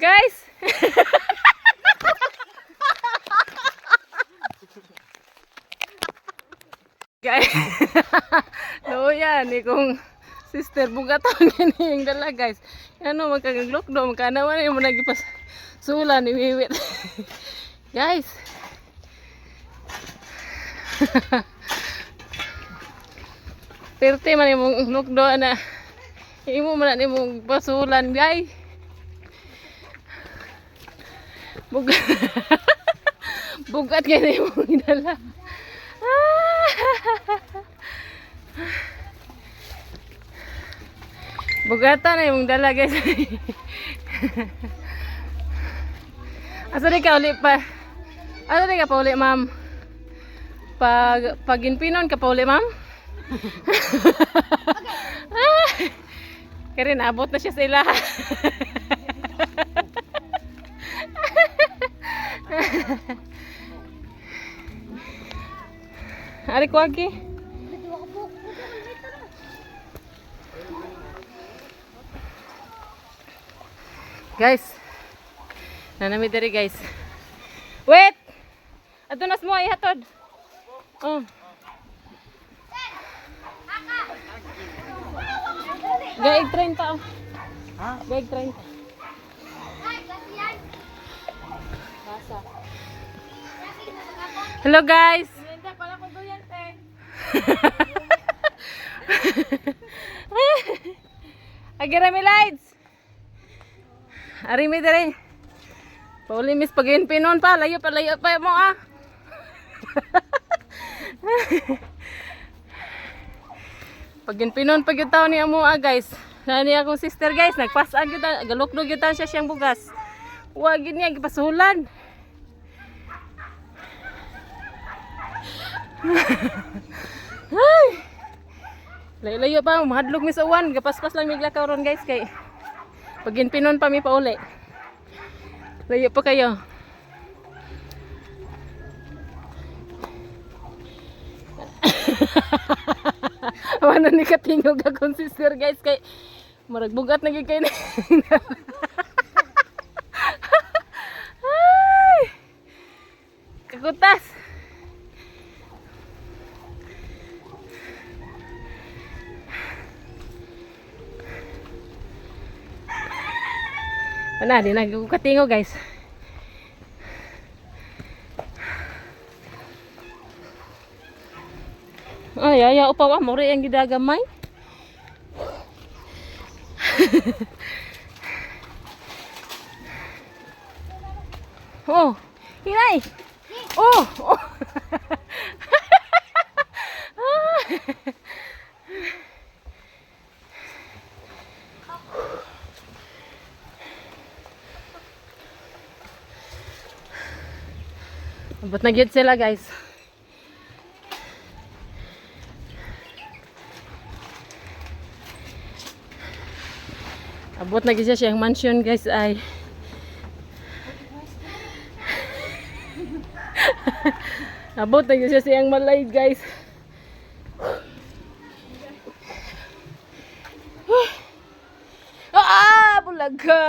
Guys! Guys! No yan, kung sister bugatang ini yung dala guys. Ano magkagaglokdo, magkanaman yung nagipas sulan ni Wiwit. Guys! Pirti man yung lokdo na imo man ni mong pasulan guys. Bugat. Bugat kaya yung dala. Bugatan na yung dala guys. Asa di ka uli pa? Asa di ka pa uli ma'am? Paginpinon ka pa uli ma'am? Kaya abot na siya sa ila. Ari ko lagi. Guys. Nanami diri guys. Wait. Adto nas mo ihatod. Oh. Gaig 30. Ha? Gaig 30. Hello guys. Agira mi lights. Ari mi dire. Pauli mis pagin pinon pa, layo pa mo ah. Pagin pinon pag taon ni amo ah guys. Nani akong sister guys, nagpasan kita, galukdog kita siya siyang bugas. Wa gid niya gipasulan. Ay. Layo pa, mahadlok mi sa uwan, gapaspas lang miglakaw ron guys kay pagin pinon pa mi pauli. Layo pa kayo. Wala ni katingog akong sister guys kay maragbugat na gyud kay. Ay. Kagutas. Wala, di nagkukatingo guys. Ay, ayaw upaw ah, mori ang gidagamay. Oh, hinay. Oh, oh. Abot na gyud sila guys. Abot na gyud siya siyang mansion guys ay. Abot na gyud siya siyang malay guys. Ah, bulaga.